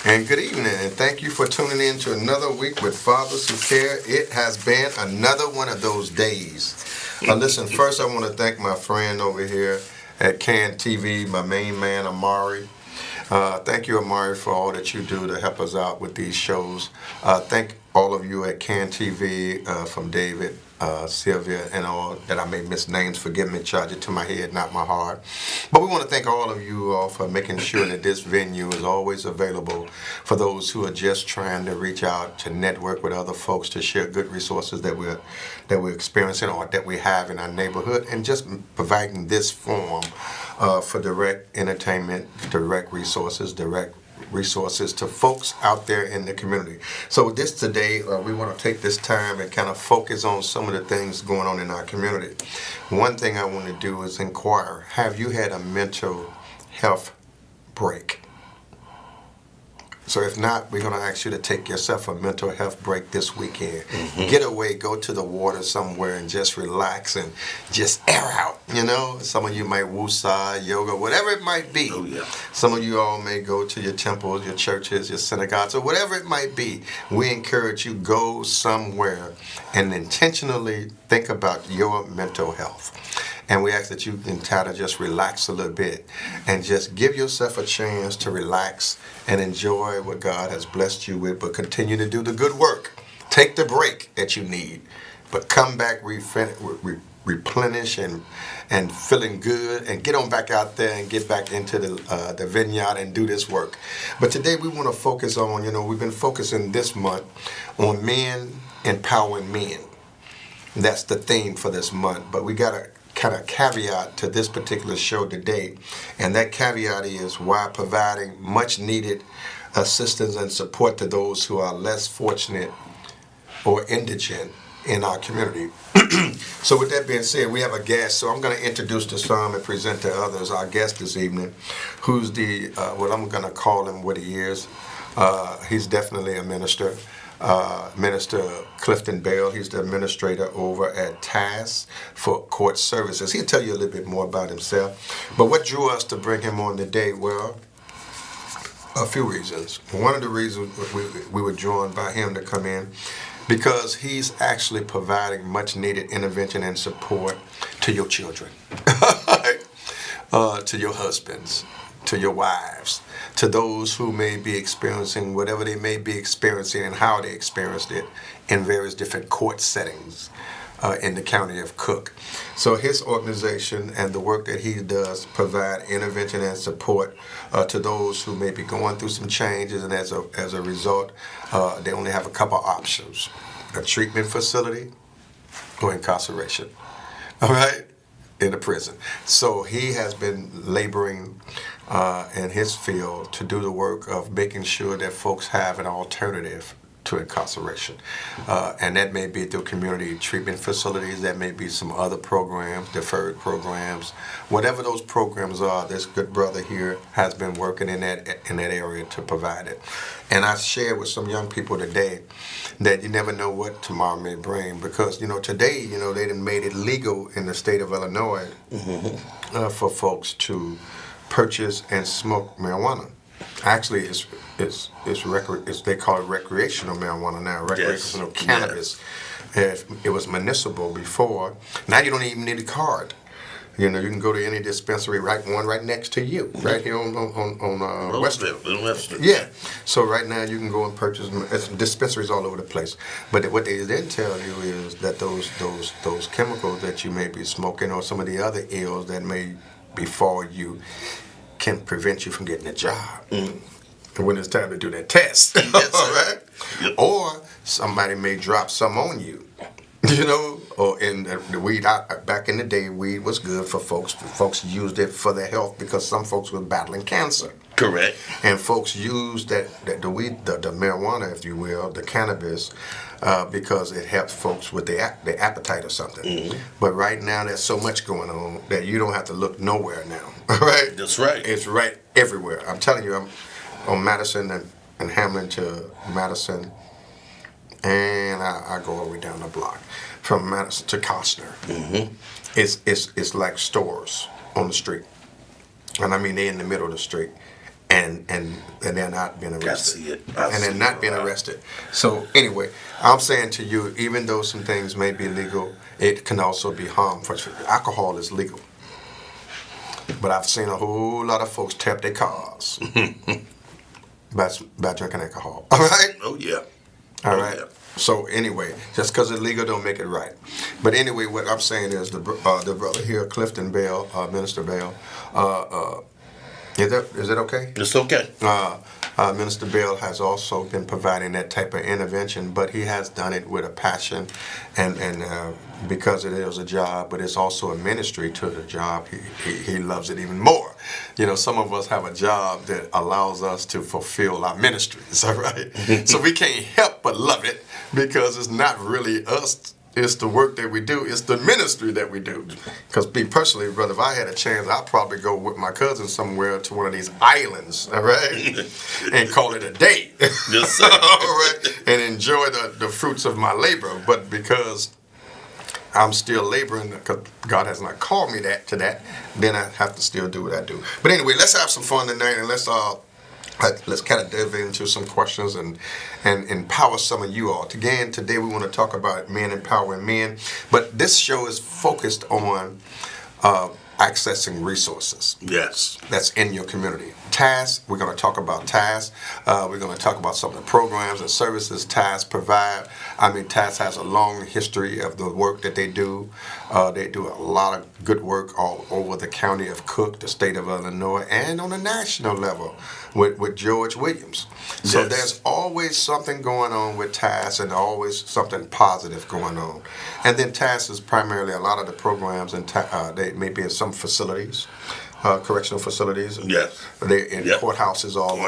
And good evening, and thank you for tuning in to another week with Fathers Who Care. It has been another one of those days. Listen, first I want to thank my friend over here at Can TV, my main man, Amari. Thank you, Amari, for all that you do to help us out with these shows. Thank all of you at Can TV, from David, Sylvia, and all that I may miss names. Forgive me, charge it to my head, not my heart. But we want to thank all of you all for making sure that this venue is always available for those who are just trying to reach out to network with other folks to share good resources that we're experiencing or that we have in our neighborhood, and just providing this forum for direct entertainment, direct resources to folks out there in the community. So this today, we want to take this time and kind of focus on some of the things going on in our community. One thing I want to do is inquire, have you had a mental health break? So if not, we're going to ask you to take yourself a mental health break this weekend. Get away, go to the water somewhere and just relax and just air out, you know. Some of you might woosah, yoga, whatever it might be. Oh, yeah. Some of you all may go to your temples, your churches, your synagogues, or whatever it might be. We encourage you, go somewhere and intentionally think about your mental health. And we ask that you can try to just relax a little bit and just give yourself a chance to relax and enjoy what God has blessed you with, but continue to do the good work. Take the break that you need, but come back replenish and feeling good, and get on back out there and get back into the vineyard and do this work. But today we want to focus on, we've been focusing this month on men empowering men. That's the theme for this month, but we got to kind of caveat to this particular show today, and that caveat is why providing much needed assistance and support to those who are less fortunate or indigent in our community. So with that being said, we have a guest, so I'm going to introduce to some and present to others our guest this evening, who's the, what I'm going to call him what he is. He's definitely a minister. Minister Clifton Bell. He's the administrator over at Task for Court Services. He'll tell you a little bit more about himself. But what drew us to bring him on today? Well, a few reasons. One of the reasons we were drawn by him to come in, because he's actually providing much needed intervention and support to your children, to your husbands, to your wives, to those who may be experiencing whatever they may be experiencing and how they experienced it in various different court settings in the county of Cook. So his organization and the work that he does provide intervention and support to those who may be going through some changes, and as a result, they only have a couple options: a treatment facility or incarceration. All right? In a prison. So he has been laboring in his field to do the work of making sure that folks have an alternative to incarceration. And that may be through community treatment facilities, that may be some other programs, deferred programs. Whatever those programs are, this good brother here has been working in that area to provide it. And I shared with some young people today that you never know what tomorrow may bring, because today they done made it legal in the state of Illinois for folks to purchase and smoke marijuana. Actually, they call it recreational marijuana now, recreational cannabis. Yes. It was municipal before. Now you don't even need a card. You can go to any dispensary, right next to you, right here on Western. Yeah. So right now you can go and purchase. It's dispensaries all over the place. But what they didn't tell you is that those chemicals that you may be smoking, or some of the other ills that may befall you, can prevent you from getting a job. When it's time to do that test, yes, right? Yep. Or somebody may drop some on you. Or in the weed, back in the day, weed was good for folks. Folks used it for their health because some folks were battling cancer. Correct. And folks used the weed, the marijuana, if you will, the cannabis, because it helps folks with their appetite or something. But right now, there's so much going on that you don't have to look nowhere now. Right? That's right. It's right everywhere. I'm telling you, I'm on Madison and Hamlin to Madison. And I go all the way down the block from Madison to Costner. It's like stores on the street, and I mean they're in the middle of the street, and they're not being arrested. I see it. And they're not being arrested. So anyway, I'm saying to you, even though some things may be legal, it can also be harmful. Alcohol is legal. But I've seen a whole lot of folks tap their cars by drinking alcohol. All right? Oh, yeah. All right. So anyway, just because it's legal don't make it right. But anyway, what I'm saying is the brother here, Clifton Bell, Minister Bell, is it okay? It's okay. Minister Bell has also been providing that type of intervention, but he has done it with a passion, and because it is a job, but it's also a ministry to the job. He loves it even more. You know, some of us have a job that allows us to fulfill our ministries, all right? So we can't help but love it because it's not really us. It's the work that we do. It's the ministry that we do. Because me personally, brother, if I had a chance, I'd probably go with my cousin somewhere to one of these islands, all right, and call it a day, Yes, all right, and enjoy the fruits of my labor. But because I'm still laboring, because God has not called me to that, then I have to still do what I do. But anyway, let's have some fun tonight, and let's kind of dive into some questions and empower some of you all. Again, today we want to talk about men empowering men, but this show is focused on accessing resources. Yes. That's in your community. TAS, we're going to talk about TAS. We're going to talk about some of the programs and services TAS provide. I mean, TAS has a long history of the work that they do. They do a lot of good work all over the county of Cook, the state of Illinois, and on a national level with George Williams. So Yes. there's always something going on with TAS and always something positive going on. And then TAS is primarily a lot of the programs, and they may be in some facilities, correctional facilities. Yes. They're in Yep. courthouses all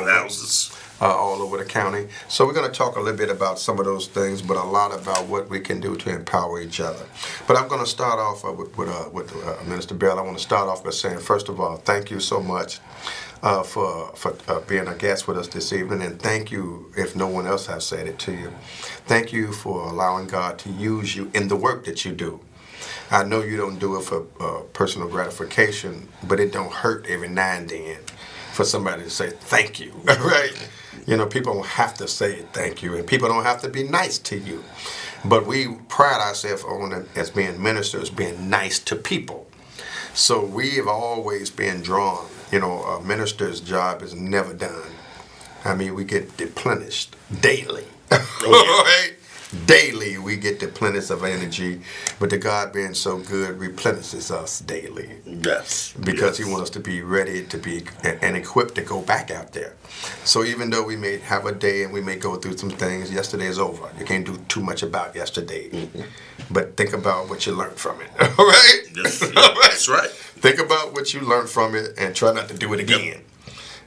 over the county. So we're going to talk a little bit about some of those things, but a lot about what we can do to empower each other. But I'm going to start off with Minister Bell. I want to start off by saying, first of all, thank you so much for being a guest with us this evening, and thank you, if no one else has said it to you, thank you for allowing God to use you in the work that you do. I know you don't do it for personal gratification, but it don't hurt every now and then for somebody to say thank you, right? You know, people don't have to say thank you, and people don't have to be nice to you. But we pride ourselves on it as being ministers, being nice to people. So we have always been drawn. You know, a minister's job is never done. I mean, we get replenished daily. Right? Daily we get replenished of energy, but the God being so good replenishes us daily. Yes. Because Yes. He wants us to be ready to be and equipped to go back out there. So even though we may have a day and we may go through some things, yesterday is over. You can't do too much about yesterday. Mm-hmm. But think about what you learned from it. All right? Yes. All right? That's right. Think about what you learned from it and try not to do it again. Yep.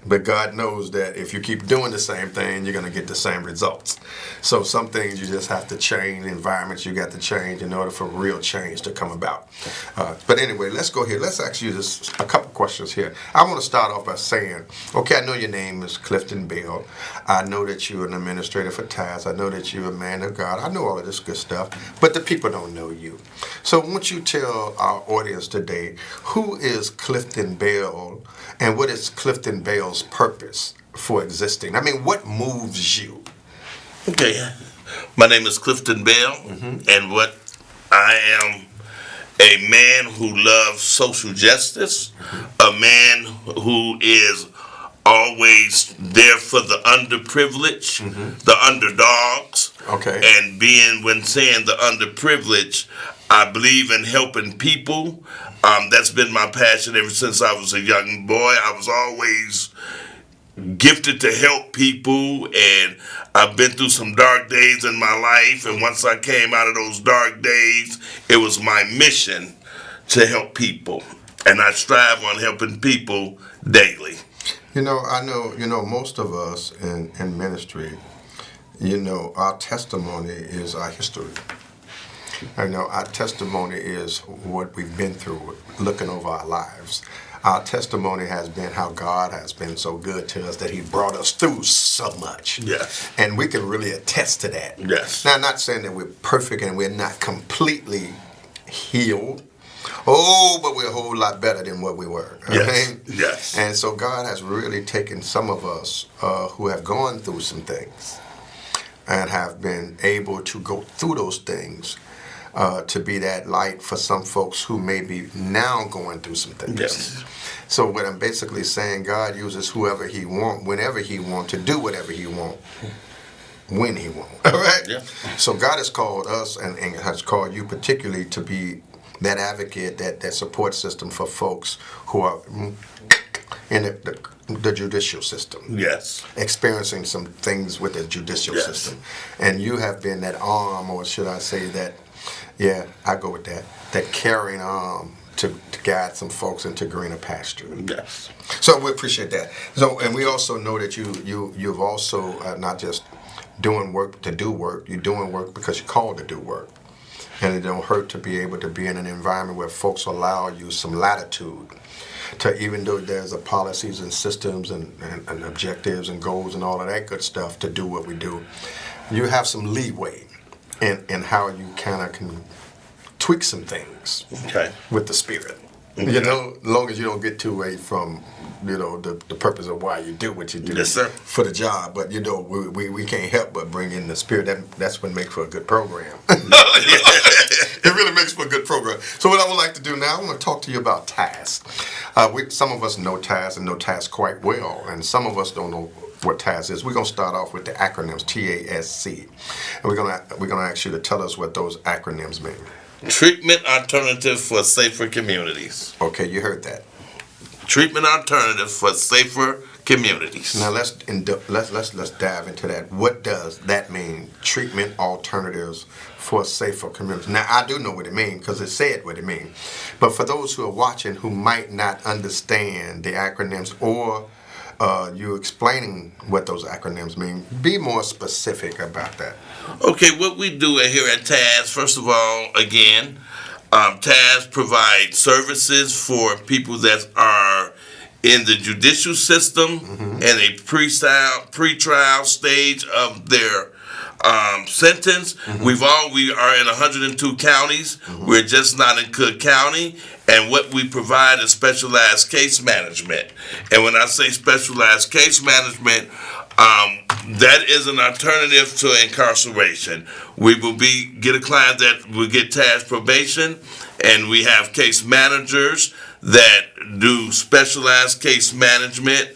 But God knows that if you keep doing the same thing, you're going to get the same results. So some things you just have to change, environments you got to change in order for real change to come about. But anyway, let's go here. Let's ask you just a couple questions here. I want to start off by saying, okay, I know your name is Clifton Bell. I know that you're an administrator for TAS. I know that you're a man of God. I know all of this good stuff, but the people don't know you. So won't you tell our audience today, who is Clifton Bell and what is Clifton Bell's purpose for existing? I mean, what moves you? Okay. My name is Clifton Bell, and what I am a man who loves social justice, a man who is always there for the underprivileged, the underdogs. Okay. And when saying the underprivileged, I believe in helping people. That's been my passion ever since I was a young boy. I was always gifted to help people, and I've been through some dark days in my life, and once I came out of those dark days, it was my mission to help people, and I strive on helping people daily. You know, I know, most of us in ministry, our testimony is our history. I know our testimony is what we've been through, looking over our lives. Our testimony has been how God has been so good to us that He brought us through so much. Yes. And we can really attest to that. Yes. Now, I'm not saying that we're perfect and we're not completely healed, Oh, but we're a whole lot better than what we were. Yes. Okay? Yes. And so God has really taken some of us who have gone through some things and have been able to go through those things to be that light for some folks who may be now going through some things. Yes. So what I'm basically saying, God uses whoever He wants, whenever He wants, to do whatever He wants, when He wants. All right? Yeah. So God has called us and has called you particularly to be that advocate, that support system for folks who are in the judicial system. Yes. Experiencing some things with the judicial Yes. system. And you have been that arm, or should I say that, yeah, I go with that carrying arm to guide some folks into greener pasture. Yes. So we appreciate that. So, and we also know that you've also not just doing work to do work. You're doing work because you're called to do work, and it don't hurt to be able to be in an environment where folks allow you some latitude to, even though there's policies and systems and objectives and goals and all of that good stuff to do what we do. You have some leeway in how you kind of can tweak some things Okay. with the spirit. Okay. You know, as long as you don't get too away from, you know, the purpose of why you do what you do. Yes, sir. For the job. But, you know, we can't help but bring in the spirit. That's what makes for a good program. It really makes for a good program. So what I would like to do now, I want to talk to you about TASK. Some of us know TASK and know TASK quite well, and some of us don't know what TASK is. We're going to start off with the acronyms, TASC. And we're gonna ask you to tell us what those acronyms mean. Treatment alternative for safer communities. Okay, you heard that. Treatment alternative for safer communities. Now let's dive into that. What does that mean? Treatment alternatives for safer communities. Now I do know what it means because it said what it means. But for those who are watching who might not understand the acronyms or you explaining what those acronyms mean, be more specific about that. Okay, what we do here at TAS, first of all, again, TAS provides services for people that are in the judicial system in a pre-trial stage of their sentence. We are in 102 counties. We're just not in Cook County. And what we provide is specialized case management. And when I say specialized case management, that is an alternative to incarceration. We will get a client that will get TAS probation, and we have case managers that do specialized case management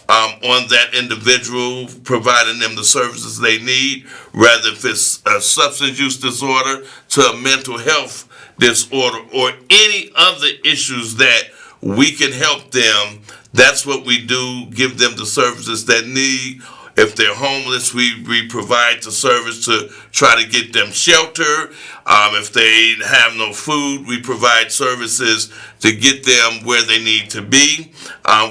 on that individual, providing them the services they need, whether if it's a substance use disorder to a mental health disorder or any other issues that we can help them. That's what we do, give them the services that need. If they're homeless, we provide the service to try to get them shelter. If they have no food, we provide services to get them where they need to be.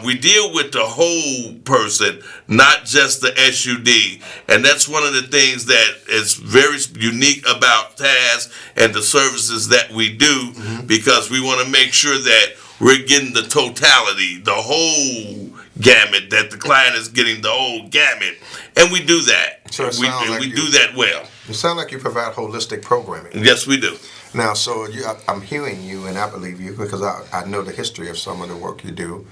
We deal with the whole person, not just the SUD. And that's one of the things that is very unique about TAS and the services that we do, because we want to make sure that we're getting the totality, the whole gamut, that the client is getting the whole gamut, and we do that. So it sounds like we do that well. You sound like you provide holistic programming. Yes, we do. Now, so I'm hearing you, and I believe you because I know the history of some of the work you do.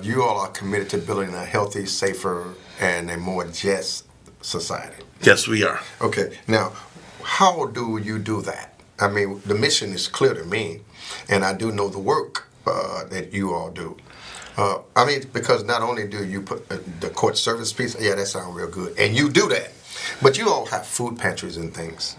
You all are committed to building a healthy, safer, and a more just society. Yes, we are. Okay. Now, how do you do that? I mean, the mission is clear to me, and I do know the work that you all do. I mean, because not only do you put the court service piece, yeah, that sounds real good, and you do that, but you all have food pantries and things.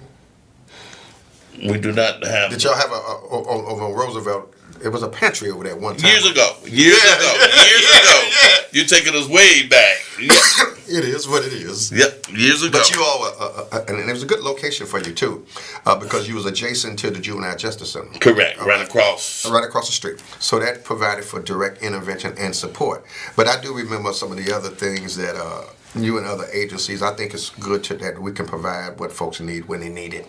We do not have. Did y'all have over Roosevelt? It was a pantry over there one time. Years ago. Years ago. You're taking us way back. It is what it is. Yep, years ago. But you all, and it was a good location for you too, because you was adjacent to the Juvenile Justice Center. Correct, right across. Right across the street. So that provided for direct intervention and support. But I do remember some of the other things that you and other agencies, I think it's good that we can provide what folks need when they need it.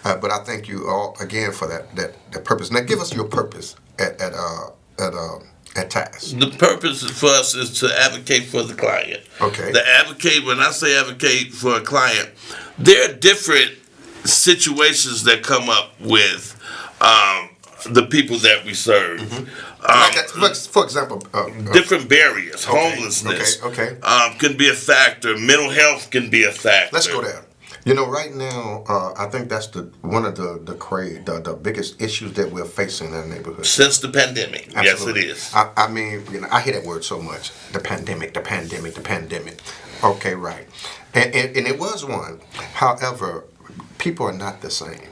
But I thank you all again for that purpose. Now give us your purpose at TASK. The purpose for us is to advocate for the client. Okay. When I say advocate for a client, there are different situations that come up with the people that we serve. For example, Different barriers, homelessness okay. Can be a factor. Mental health can be a factor. Let's go there. Right now, I think that's one of the biggest issues that we're facing in our neighborhood Since the pandemic. Absolutely. Yes, it is. I mean, I hear that word so much. The pandemic. Okay, right. And it was one. However, people are not the same.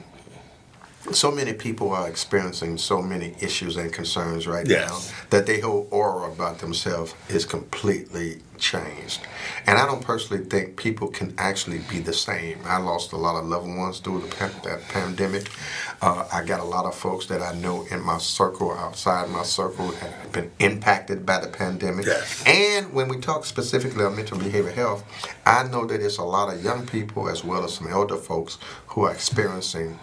So many people are experiencing so many issues and concerns right now that their whole aura about themselves is completely changed. And I don't personally think people can actually be the same. I lost a lot of loved ones through that pandemic. I got a lot of folks that I know in my circle, outside my circle, have been impacted by the pandemic. Yes. And when we talk specifically on mental behavioral health, I know that it's a lot of young people as well as some elder folks who are experiencing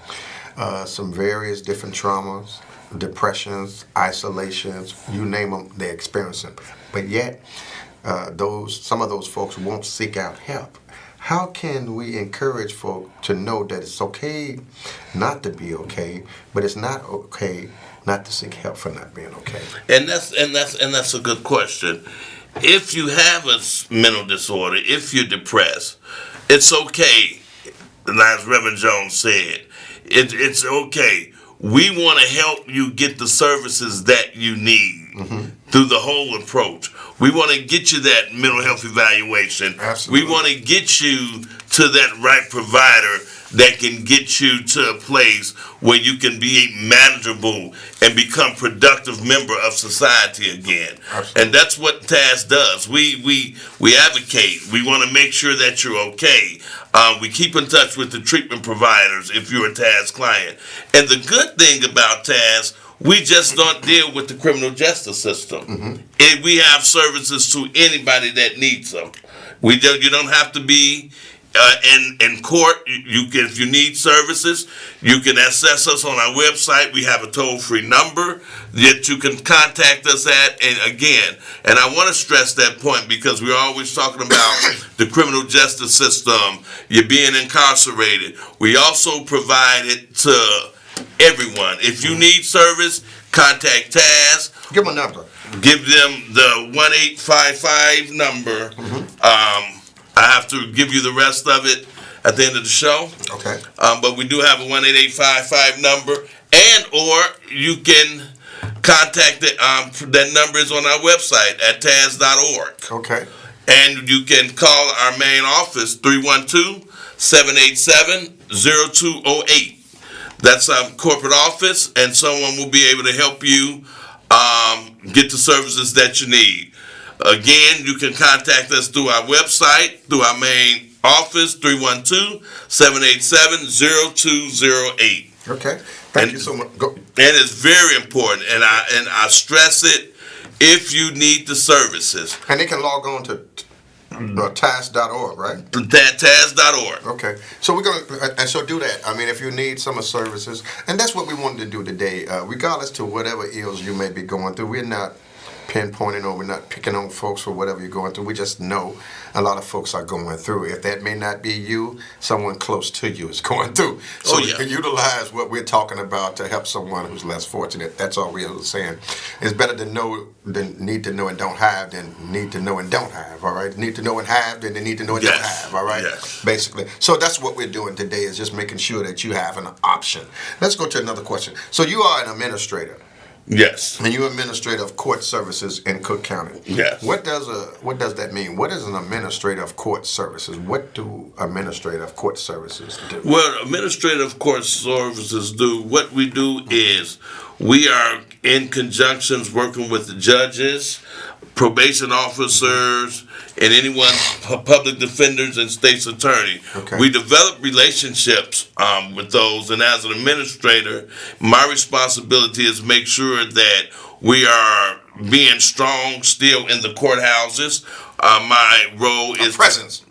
some various different traumas, depressions, isolations, you name them, they're experiencing. But yet, some of those folks won't seek out help. How can we encourage folk to know that it's okay not to be okay, but it's not okay not to seek help for not being okay? And that's a good question. If you have a mental disorder, if you're depressed, it's okay. As Reverend Jones said, it's okay. We want to help you get the services that you need through the whole approach. We want to get you that mental health evaluation. Absolutely. We want to get you to that right provider that can get you to a place where you can be manageable and become productive member of society again. Absolutely. And that's what TAS does. We advocate. We want to make sure that you're okay. We keep in touch with the treatment providers if you're a TAS client. And the good thing about TAS, we just don't deal with the criminal justice system. And we have services to anybody that needs them. You don't have to be in court. You can, if you need services, you can access us on our website. We have a toll-free number that you can contact us at. And again, and I want to stress that point because we're always talking about the criminal justice system, you're being incarcerated. We also provide it to everyone. If you need service, contact TAS. Give them a number. Give them the 1-855 number. I have to give you the rest of it at the end of the show. Okay. But we do have a 1-855 number, and or you can contact it. That number is on our website at taz.org. Okay. And you can call our main office 312-787-0208. That's our corporate office, and someone will be able to help you get the services that you need. Again, you can contact us through our website, through our main office, 312-787-0208. Okay. Thank you so much. Go. And it's very important, and I stress it, if you need the services. And they can log on to TAS.org, right? TAS.org. Okay. So we're going to, and so do that. I mean, if you need some of the services, and that's what we wanted to do today, regardless to whatever ills you may be going through, we're not pinpointing or we're not picking on folks for whatever you're going through. We just know a lot of folks are going through. If that may not be you, someone close to you is going through. So you can utilize what we're talking about to help someone who's less fortunate. That's all we're saying. It's better to know than need to know and don't have than need to know and don't have, all right? Need to know and have than they need to know and don't have, all right? Yes. Basically. So that's what we're doing today, is just making sure that you have an option. Let's go to another question. So you are an administrator. Yes. And you're administrator of court services in Cook County. Yes. What does that mean? What is an administrator of court services? What do administrative court services do? Well, administrative court services do, what we do is we are in conjunctions working with the judges, probation officers, and anyone, public defenders and state's attorney. Okay. We develop relationships with those, and as an administrator, my responsibility is make sure that we are being strong still in the courthouses. My role is presence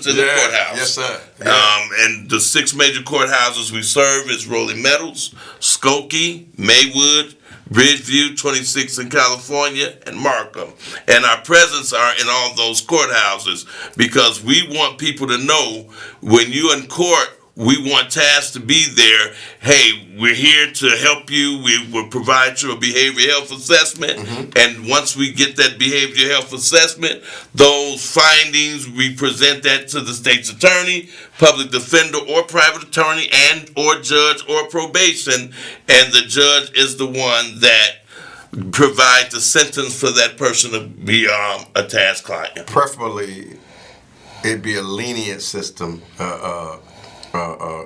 in the courthouse. Yes, sir. Yeah. And the 6 major courthouses we serve is Rolling Meadows, Skokie, Maywood, Bridgeview, 26 in California, and Markham. And our presence are in all those courthouses because we want people to know when you're in court, we want TAS to be there. Hey, we're here to help you. We will provide you a behavioral health assessment. And once we get that behavioral health assessment, those findings, we present that to the state's attorney, public defender, or private attorney, and or judge or probation. And the judge is the one that provides the sentence for that person to be a TAS client. Preferably, it'd be a lenient system,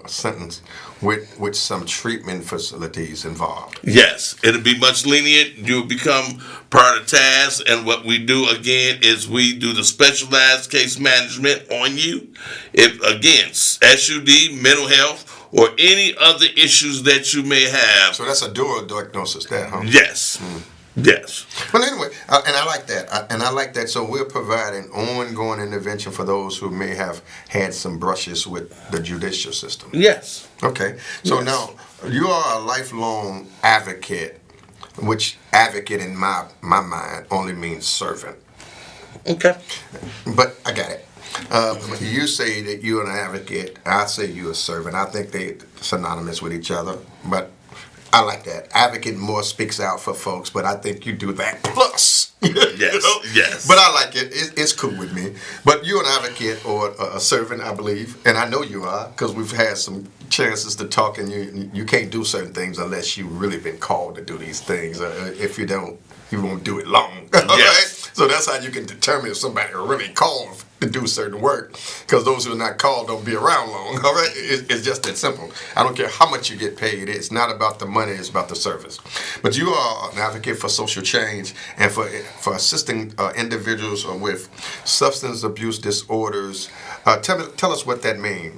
sentence with some treatment facilities involved. Yes, it'll be much lenient. You'll become part of TAS, and what we do again is we do the specialized case management on you. If again, SUD, mental health, or any other issues that you may have. So that's a dual diagnosis there, huh? Yes. Yes. Well, anyway, and I like that. So we're providing ongoing intervention for those who may have had some brushes with the judicial system. Yes. Okay. So Yes. now you are a lifelong advocate, which advocate in my mind only means servant. Okay. But I got it. You say that you're an advocate. I say you're a servant. I think they're synonymous with each other, but I like that. Advocate more speaks out for folks, but I think you do that plus. Yes, yes. But I like it. It's cool with me. But you're an advocate or a servant, I believe, and I know you are because we've had some chances to talk, and you can't do certain things unless you've really been called to do these things. If you don't, you won't do it long. All right? So that's how you can determine if somebody are really called to do certain work, because those who are not called don't be around long. All right, it's just that simple. I don't care how much you get paid. It's not about the money. It's about the service. But you are an advocate for social change and for assisting individuals with substance abuse disorders. Tell us what that means.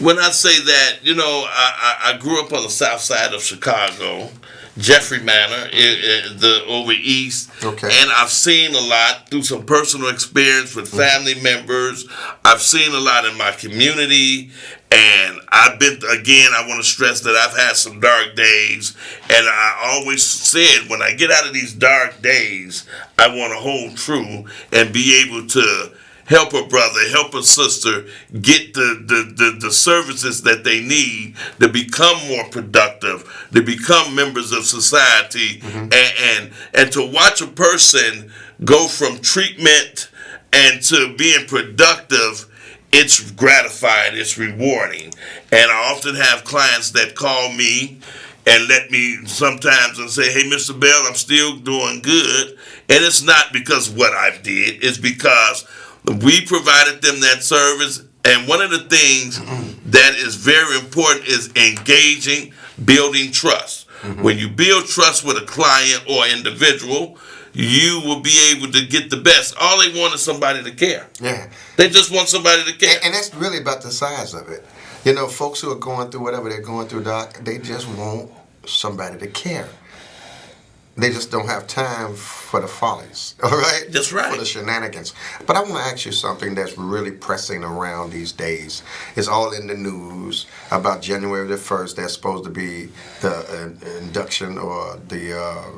When I say that, I grew up on the south side of Chicago, Jeffrey Manor, the over east. Okay. And I've seen a lot through some personal experience with family members. I've seen a lot in my community. And I want to stress that I've had some dark days. And I always said, when I get out of these dark days, I want to hold true and be able to help a brother, help a sister get the services that they need to become more productive, to become members of society, and to watch a person go from treatment and to being productive. It's gratifying, it's rewarding. And I often have clients that call me and let me sometimes and say, hey, Mr. Bell, I'm still doing good. And it's not because what I did, it's because we provided them that service. And one of the things that is very important is engaging, building trust. When you build trust with a client or individual, you will be able to get the best. All they want is somebody to care. Yeah. They just want somebody to care. And that's really about the size of it. Folks who are going through whatever they're going through, Doc, they just want somebody to care. They just don't have time for the follies, all right? That's right. For the shenanigans. But I want to ask you something that's really pressing around these days. It's all in the news about January the 1st. That's supposed to be the induction or the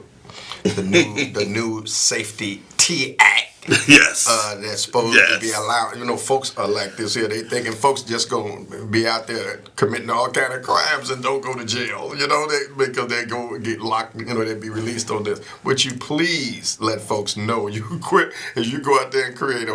new Safety T Act. Yes. That's supposed to be allowed. Folks are like this here. They thinking folks just gonna be out there committing all kind of crimes and don't go to jail. Because they go get locked. They be released on this. Would you please let folks know you quit and you go out there and commit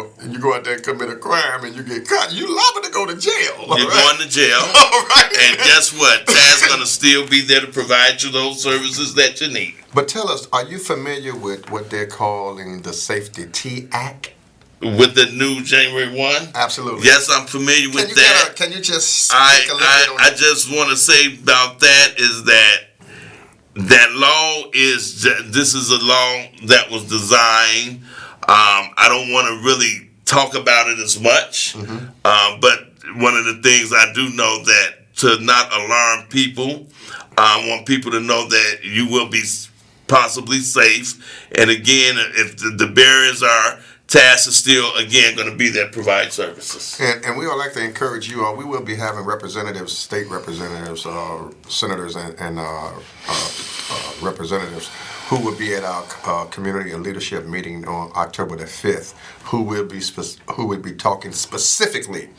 a crime and you get caught? You liable to go to jail. You're going to jail. All right. And guess what? TAS gonna still be there to provide you those services that you need. But tell us, are you familiar with what they're calling the Safety T Act? With the new January 1? Absolutely. Yes, I'm familiar with that. Can you just speak a little bit on I that? just want to say about that is that law this is a law that was designed. I don't want to really talk about it as much, but one of the things I do know that to not alarm people, I want people to know that you will be possibly safe. And again, if the barriers are, TAS is still, again, going to be there to provide services. And we would like to encourage you all. We will be having representatives, state representatives, senators, and representatives who will be at our community and leadership meeting on October the 5th, who will be talking specifically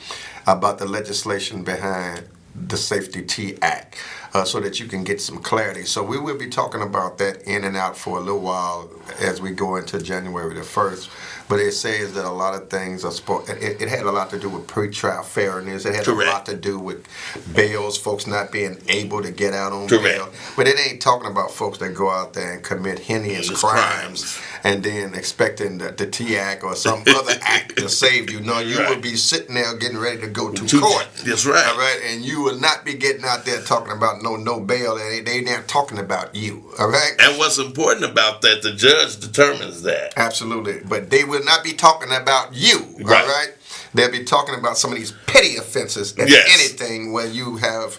about the legislation behind the Safety T Act, so that you can get some clarity. So we will be talking about that in and out for a little while as we go into January the 1st. But it says that a lot of things are it had a lot to do with pretrial fairness. It had Correct. a lot to do with bails, folks not being able to get out on Correct. bail. But it ain't talking about folks that go out there and commit heinous crimes and then expecting the T Act or some other act to save you. No, you will be sitting there getting ready to go to court. That's right. All right, and you will not be getting out there talking about no bail. They not talking about you. All right. And what's important about that, the judge determines that. Absolutely, but they will not be talking about you. Right. All right. They'll be talking about some of these petty offenses, if Yes. anything, where you have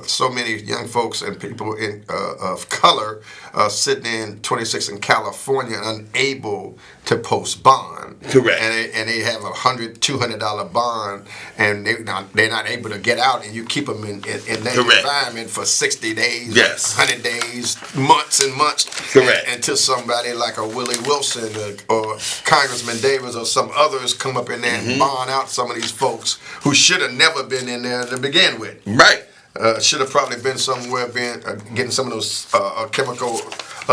so many young folks and people of color sitting in 26 in California unable to post bond. Correct. And they have $100, $200 bond, and they're not able to get out, and you keep them in that Correct. environment for 60 days, Yes. 100 days, months and months. Correct. Until somebody like a Willie Wilson or Congressman Davis or some others come up in there and bond out some of these folks who should have never been in there to begin with. Right. Should have probably been somewhere getting some of those chemical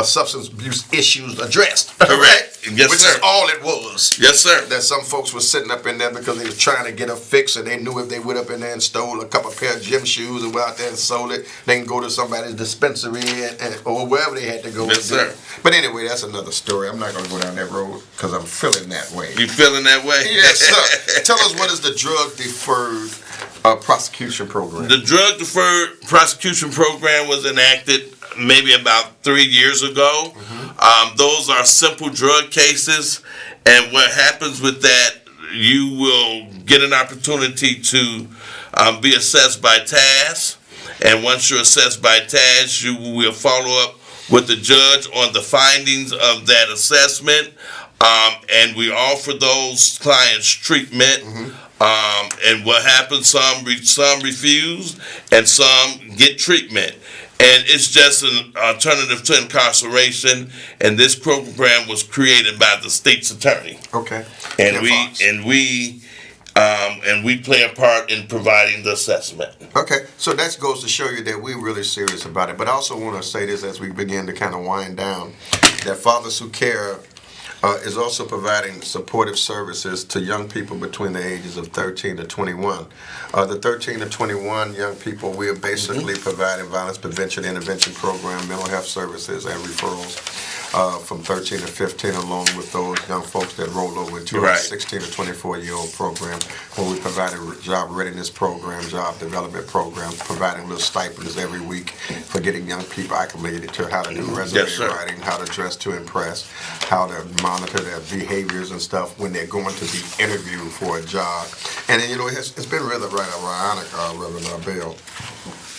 substance abuse issues addressed. Correct. Yes, Which sir. is all it was. Yes, sir. That some folks were sitting up in there because they was trying to get a fix, and they knew if they went up in there and stole a couple pair of gym shoes and went out there and sold it, they can go to somebody's dispensary or wherever they had to go. Yes, sir. But anyway, that's another story. I'm not going to go down that road because I'm feeling that way. You feeling that way? Yes, sir. Tell us, what is the drug deferred prosecution program? The drug deferred prosecution program was enacted maybe about 3 years ago. Those are simple drug cases, and what happens with that, you will get an opportunity to be assessed by TAS, and once you're assessed by TAS, you will follow up with the judge on the findings of that assessment, and we offer those clients treatment. And what happens, some refuse and some get treatment. And it's just an alternative to incarceration, and this program was created by the state's attorney. Okay. And we play a part in providing the assessment. Okay, so that goes to show you that we're really serious about it. But I also want to say this as we begin to kind of wind down, that Fathers Who Care is also providing supportive services to young people between the ages of 13 to 21. The 13 to 21 young people, we are basically providing violence prevention intervention program, mental health services, and referrals from 13 to 15, along with those young folks that roll over into our 16 to 24-year-old program, where we provide a job readiness program, job development program, providing little stipends every week for getting young people acclimated to how to do resume writing, how to dress to impress, how to monitor their behaviors and stuff when they're going to be interviewed for a job. And then, it's been really ironic, Reverend Bell.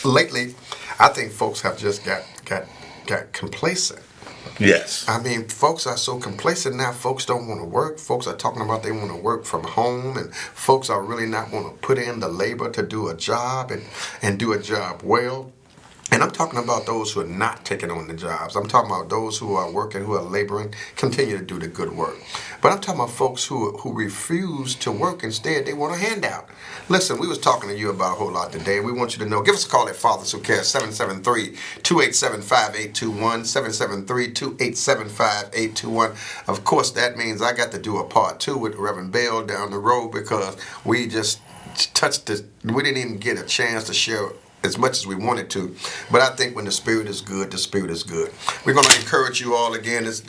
Lately, I think folks have just got complacent. Yes. I mean, folks are so complacent now. Folks don't want to work. Folks are talking about they want to work from home, and folks are really not want to put in the labor to do a job and do a job well. And I'm talking about those who are not taking on the jobs. I'm talking about those who are working, who are laboring, continue to do the good work. But I'm talking about folks who refuse to work. Instead, they want a handout. Listen, we was talking to you about a whole lot today. We want you to know, give us a call at Fathers Who Care, 773-287-5821, 773-287-5821. Of course, that means I got to do a part 2 with Reverend Bell down the road, because we just touched this. We didn't even get a chance to share as much as we wanted to, but I think when the Spirit is good, the Spirit is good. We're going to encourage you all again. This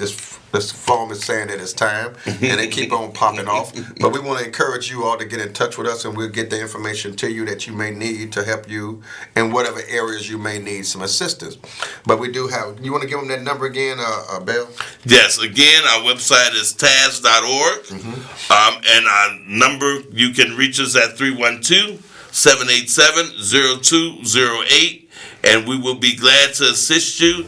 form is saying that it's time, and they keep on popping off. But we want to encourage you all to get in touch with us, and we'll get the information to you that you may need to help you in whatever areas you may need some assistance. But we do have. You want to give them that number again, Bill? Yes. Again, our website is taz.org, and our number, you can reach us at 312-787-0208, and we will be glad to assist you